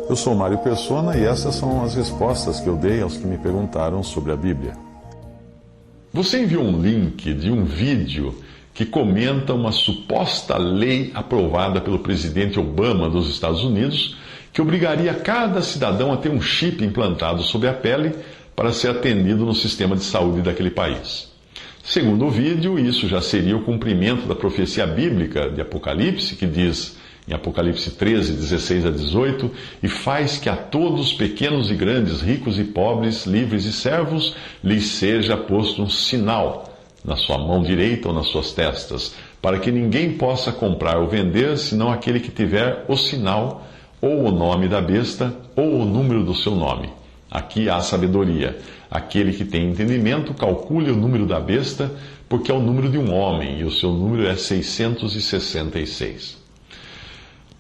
Eu sou Mário Persona e essas são as respostas que eu dei aos que me perguntaram sobre a Bíblia. Você enviou um link de um vídeo que comenta uma suposta lei aprovada pelo presidente Obama dos Estados Unidos que obrigaria cada cidadão a ter um chip implantado sobre a pele para ser atendido no sistema de saúde daquele país. Segundo o vídeo, isso já seria o cumprimento da profecia bíblica de Apocalipse, que diz em Apocalipse 13, 16 a 18, e faz que a todos, pequenos e grandes, ricos e pobres, livres e servos, lhes seja posto um sinal na sua mão direita ou nas suas testas, para que ninguém possa comprar ou vender, senão aquele que tiver o sinal, ou o nome da besta, ou o número do seu nome. Aqui há sabedoria. Aquele que tem entendimento, calcule o número da besta, porque é o número de um homem, e o seu número é 666.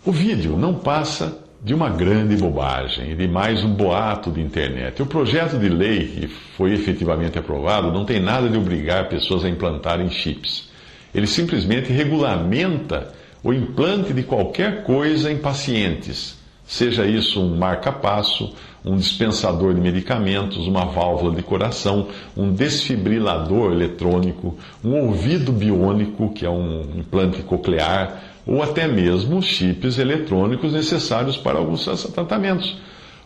O vídeo não passa de uma grande bobagem e de mais um boato de internet. O projeto de lei que foi efetivamente aprovado não tem nada de obrigar pessoas a implantarem chips. Ele simplesmente regulamenta o implante de qualquer coisa em pacientes, seja isso um marca-passo, um dispensador de medicamentos, uma válvula de coração, um desfibrilador eletrônico, um ouvido biônico, que é um implante coclear, ou até mesmo chips eletrônicos necessários para alguns tratamentos.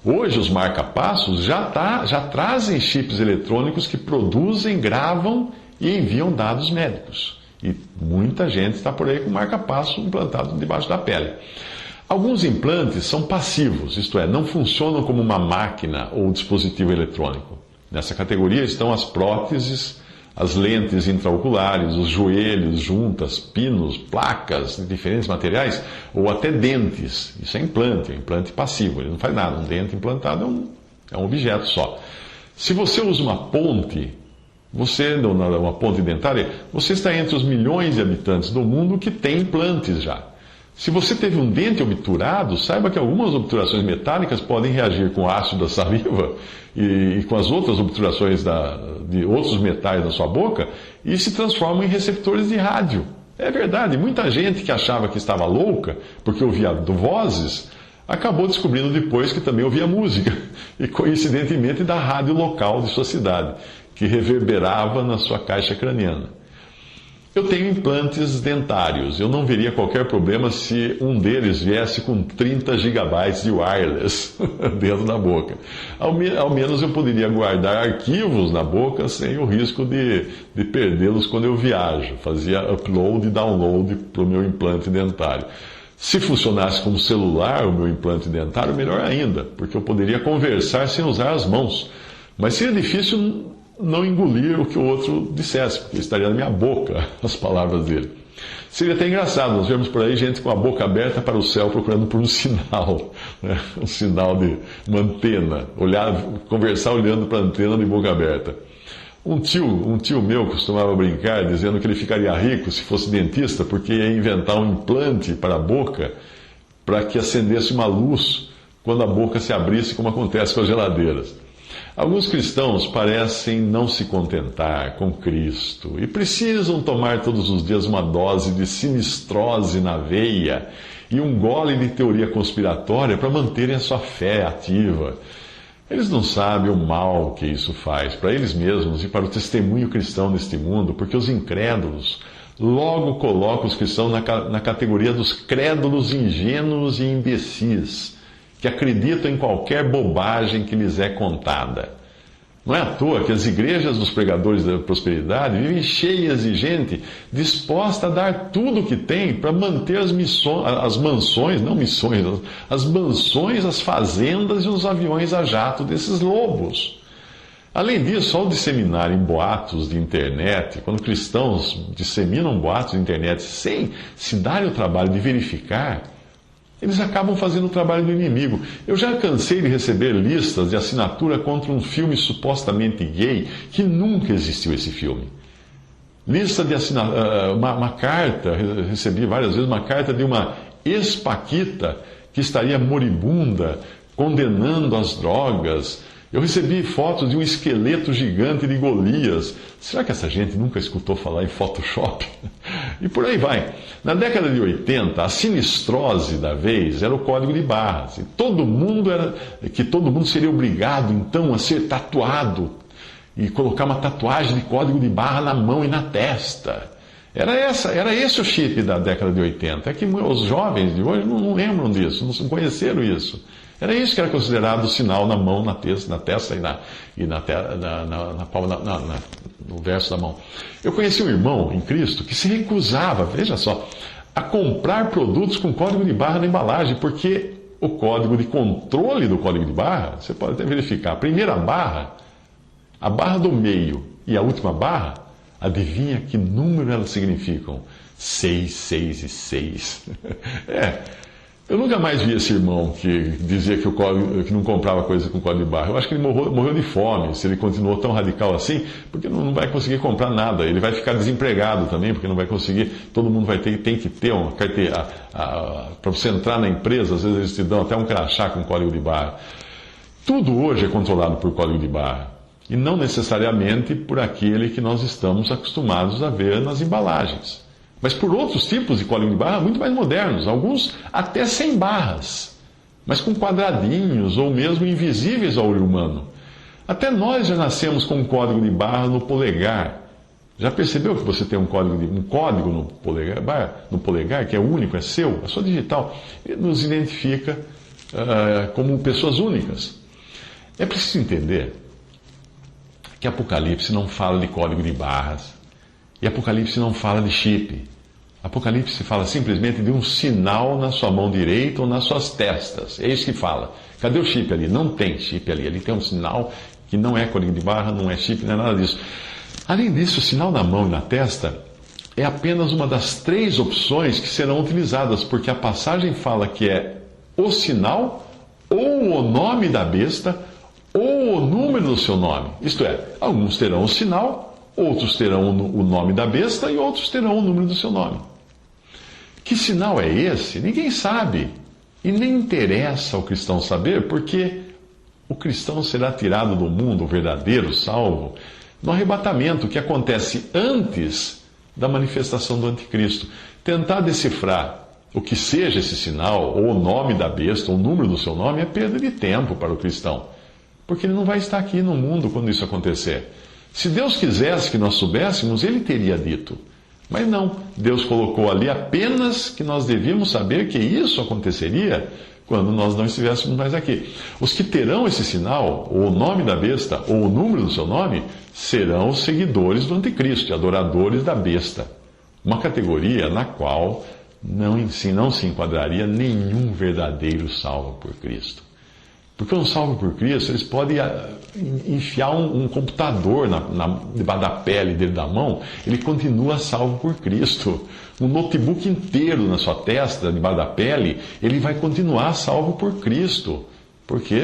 Hoje, os marca-passos já trazem chips eletrônicos que produzem, gravam e enviam dados médicos. E muita gente está por aí com marca-passo implantado debaixo da pele. Alguns implantes são passivos, isto é, não funcionam como uma máquina ou dispositivo eletrônico. Nessa categoria estão as próteses, as lentes intraoculares, os joelhos, juntas, pinos, placas de diferentes materiais, ou até dentes. Isso é implante passivo, ele não faz nada. Um dente implantado é um objeto só. Se você usa uma ponte, uma ponte dentária, você está entre os milhões de habitantes do mundo que têm implantes já. Se você teve um dente obturado, saiba que algumas obturações metálicas podem reagir com o ácido da saliva e com as outras obturações de outros metais na sua boca e se transformam em receptores de rádio. É verdade, muita gente que achava que estava louca porque ouvia vozes, acabou descobrindo depois que também ouvia música, e coincidentemente da rádio local de sua cidade, que reverberava na sua caixa craniana. Eu tenho implantes dentários. Eu não veria qualquer problema se um deles viesse com 30 gigabytes de wireless dentro da boca. Ao menos eu poderia guardar arquivos na boca sem o risco de perdê-los quando eu viajo. Fazia upload e download para o meu implante dentário. Se funcionasse como celular o meu implante dentário, melhor ainda, porque eu poderia conversar sem usar as mãos. Mas seria difícil não engolir o que o outro dissesse, porque estaria na minha boca as palavras dele. Seria até engraçado, nós vemos por aí gente com a boca aberta para o céu procurando por um sinal, né? Um sinal de uma antena, conversar olhando para a antena de boca aberta. Um tio meu costumava brincar dizendo que ele ficaria rico se fosse dentista, porque ia inventar um implante para a boca para que acendesse uma luz quando a boca se abrisse, como acontece com as geladeiras. Alguns cristãos parecem não se contentar com Cristo e precisam tomar todos os dias uma dose de sinistrose na veia e um gole de teoria conspiratória para manterem a sua fé ativa. Eles não sabem o mal que isso faz para eles mesmos e para o testemunho cristão neste mundo, porque os incrédulos logo colocam os cristãos na categoria dos crédulos ingênuos e imbecis, que acreditam em qualquer bobagem que lhes é contada. Não é à toa que as igrejas dos pregadores da prosperidade vivem cheias de gente disposta a dar tudo o que tem para manter as mansões, as fazendas e os aviões a jato desses lobos. Além disso, ao disseminarem boatos de internet, quando cristãos disseminam boatos de internet sem se darem o trabalho de verificar, eles acabam fazendo o trabalho do inimigo. Eu já cansei de receber listas de assinatura contra um filme supostamente gay, que nunca existiu esse filme. Lista de assinatura, uma carta, recebi várias vezes uma carta de uma ex-paquita que estaria moribunda, condenando as drogas Eu recebi fotos de um esqueleto gigante de Golias. Será que essa gente nunca escutou falar em Photoshop? E por aí vai. Na década de 80, a sinistrose da vez era o código de barras. E todo mundo seria obrigado, então, a ser tatuado e colocar uma tatuagem de código de barra na mão e na testa. Era esse o chip da década de 80. É que os jovens de hoje não lembram disso, não conheceram isso. Era isso que era considerado sinal na mão, na testa e no verso da mão. Eu conheci um irmão em Cristo que se recusava, veja só, a comprar produtos com código de barra na embalagem, porque o código de controle do código de barra, você pode até verificar, a primeira barra, a barra do meio e a última barra, adivinha que número elas significam? 6, 6 e 6. Eu nunca mais vi esse irmão que dizia que não comprava coisa com código de barra. Eu acho que ele morreu de fome, se ele continuou tão radical assim, porque não vai conseguir comprar nada. Ele vai ficar desempregado também, porque não vai conseguir. Todo mundo tem que ter uma carteira. Para você entrar na empresa, às vezes eles te dão até um crachá com código de barra. Tudo hoje é controlado por código de barra. E não necessariamente por aquele que nós estamos acostumados a ver nas embalagens. Mas por outros tipos de código de barra muito mais modernos, alguns até sem barras, mas com quadradinhos ou mesmo invisíveis ao olho humano. Até nós já nascemos com um código de barra no polegar. Já percebeu que você tem um código no polegar, que é único, é seu, é só digital? Ele nos identifica como pessoas únicas. É preciso entender que Apocalipse não fala de código de barras, e Apocalipse não fala de chip. Apocalipse fala simplesmente de um sinal na sua mão direita ou nas suas testas. É isso que fala. Cadê o chip ali? Não tem chip ali. Ali tem um sinal que não é código de barra, não é chip, não é nada disso. Além disso, o sinal na mão e na testa é apenas uma das 3 opções que serão utilizadas, porque a passagem fala que é o sinal, ou o nome da besta, ou o número do seu nome. Isto é, alguns terão o sinal, outros terão o nome da besta e outros terão o número do seu nome. Que sinal é esse? Ninguém sabe. E nem interessa ao cristão saber, porque o cristão será tirado do mundo, o verdadeiro salvo, no arrebatamento que acontece antes da manifestação do anticristo. Tentar decifrar o que seja esse sinal, ou o nome da besta, ou o número do seu nome, é perda de tempo para o cristão. Porque ele não vai estar aqui no mundo quando isso acontecer. Se Deus quisesse que nós soubéssemos, Ele teria dito. Mas não, Deus colocou ali apenas que nós devíamos saber que isso aconteceria quando nós não estivéssemos mais aqui. Os que terão esse sinal, ou o nome da besta, ou o número do seu nome, serão os seguidores do anticristo, adoradores da besta. Uma categoria na qual não se enquadraria nenhum verdadeiro salvo por Cristo. Porque um salvo por Cristo, eles podem enfiar um computador debaixo da pele dele, da mão, ele continua salvo por Cristo. Um notebook inteiro na sua testa, debaixo da pele, ele vai continuar salvo por Cristo. Porque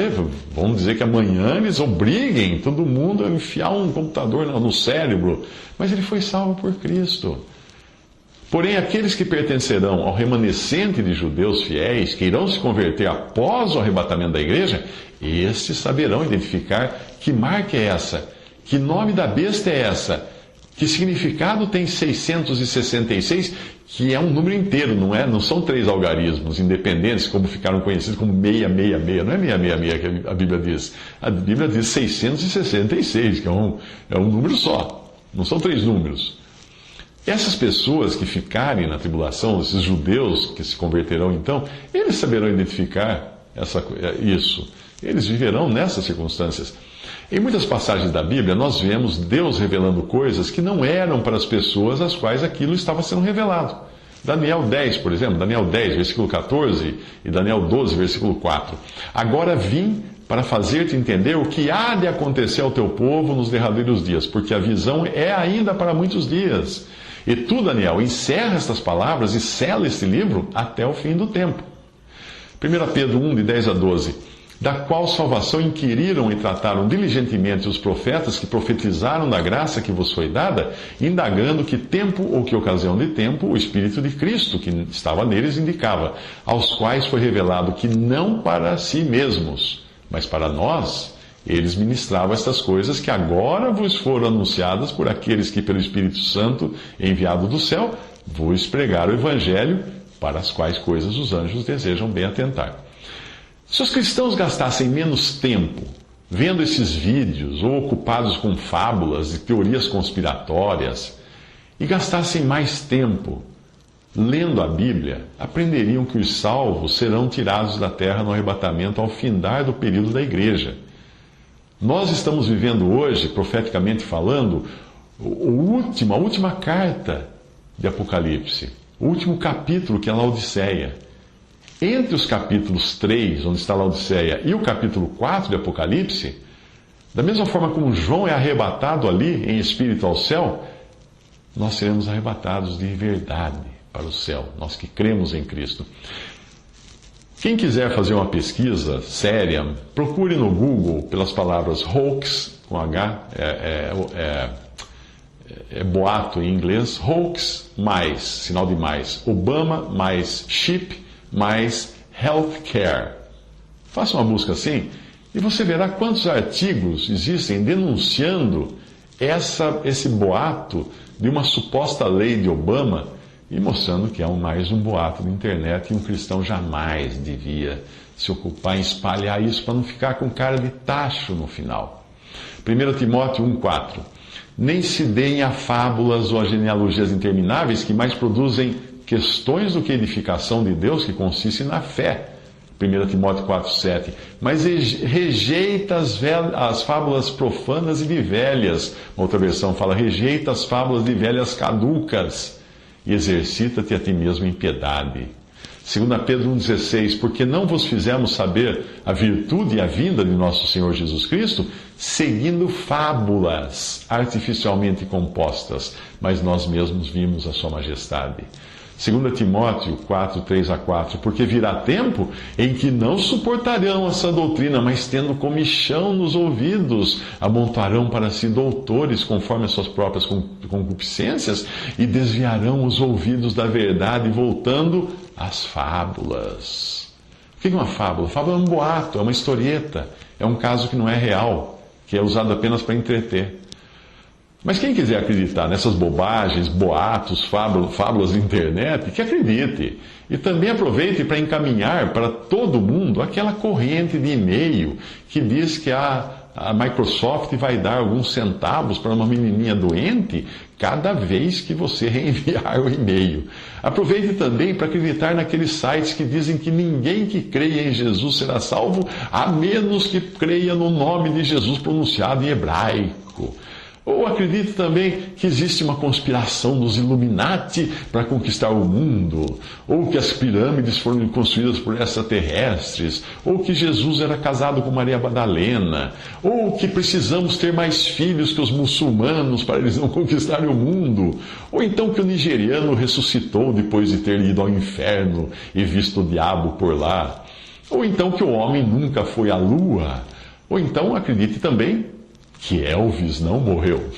vamos dizer que amanhã eles obriguem todo mundo a enfiar um computador no cérebro, mas ele foi salvo por Cristo. Porém, aqueles que pertencerão ao remanescente de judeus fiéis, que irão se converter após o arrebatamento da igreja, estes saberão identificar que marca é essa, que nome da besta é essa, que significado tem 666, que é um número inteiro, não são 3 algarismos independentes, como ficaram conhecidos como 666. Não é 666 que a Bíblia diz. A Bíblia diz 666, que é um número só, não são 3 números. Essas pessoas que ficarem na tribulação, esses judeus que se converterão então, eles saberão identificar isso. Eles viverão nessas circunstâncias. Em muitas passagens da Bíblia, nós vemos Deus revelando coisas que não eram para as pessoas às quais aquilo estava sendo revelado. Daniel 10, por exemplo, Daniel 10, versículo 14, e Daniel 12, versículo 4. Agora vim para fazer-te entender o que há de acontecer ao teu povo nos derradeiros dias, porque a visão é ainda para muitos dias. E tu, Daniel, encerra estas palavras e sela este livro até o fim do tempo. 1 Pedro 1, de 10 a 12. Da qual salvação inquiriram e trataram diligentemente os profetas que profetizaram da graça que vos foi dada, indagando que tempo ou que ocasião de tempo o Espírito de Cristo, que estava neles, indicava, aos quais foi revelado que não para si mesmos, mas para nós, eles ministravam estas coisas que agora vos foram anunciadas por aqueles que, pelo Espírito Santo enviado do céu, vos pregaram o Evangelho, para as quais coisas os anjos desejam bem atentar. Se os cristãos gastassem menos tempo vendo esses vídeos ou ocupados com fábulas e teorias conspiratórias e gastassem mais tempo lendo a Bíblia, aprenderiam que os salvos serão tirados da terra no arrebatamento ao findar do período da igreja. Nós estamos vivendo hoje, profeticamente falando, a última carta de Apocalipse, o último capítulo, que é a Laodiceia. Entre os capítulos 3, onde está a Laodiceia, e o capítulo 4 de Apocalipse, da mesma forma como João é arrebatado ali em espírito ao céu, nós seremos arrebatados de verdade para o céu, nós que cremos em Cristo. Quem quiser fazer uma pesquisa séria, procure no Google pelas palavras hoax, com H, é boato em inglês, hoax mais, sinal de mais, Obama mais chip mais healthcare. Faça uma busca assim e você verá quantos artigos existem denunciando esse boato de uma suposta lei de Obama e mostrando que é mais um boato de internet e um cristão jamais devia se ocupar em espalhar isso para não ficar com cara de tacho no final. 1 Timóteo 1,4. Nem se deem a fábulas ou a genealogias intermináveis que mais produzem questões do que edificação de Deus que consiste na fé. 1 Timóteo 4,7. Mas rejeita as fábulas profanas e de velhas. Uma outra versão fala, rejeita as fábulas de velhas caducas e exercita-te a ti mesmo em piedade. 2 Pedro 1,16, porque não vos fizemos saber a virtude e a vinda de nosso Senhor Jesus Cristo, seguindo fábulas artificialmente compostas, mas nós mesmos vimos a sua majestade. 2 Timóteo 4, 3-4, porque virá tempo em que não suportarão essa doutrina, mas tendo comichão nos ouvidos, amontoarão para si doutores conforme as suas próprias concupiscências e desviarão os ouvidos da verdade, voltando às fábulas. O que é uma fábula? Fábula é um boato, é uma historieta, é um caso que não é real, que é usado apenas para entreter. Mas quem quiser acreditar nessas bobagens, boatos, fábulas de internet, que acredite. E também aproveite para encaminhar para todo mundo aquela corrente de e-mail que diz que a Microsoft vai dar alguns centavos para uma menininha doente cada vez que você reenviar o e-mail. Aproveite também para acreditar naqueles sites que dizem que ninguém que creia em Jesus será salvo, a menos que creia no nome de Jesus pronunciado em hebraico. Ou acredite também que existe uma conspiração dos Illuminati para conquistar o mundo, ou que as pirâmides foram construídas por extraterrestres, ou que Jesus era casado com Maria Madalena, ou que precisamos ter mais filhos que os muçulmanos para eles não conquistarem o mundo, ou então que o nigeriano ressuscitou depois de ter ido ao inferno e visto o diabo por lá, ou então que o homem nunca foi à lua, ou então acredite também que Elvis não morreu.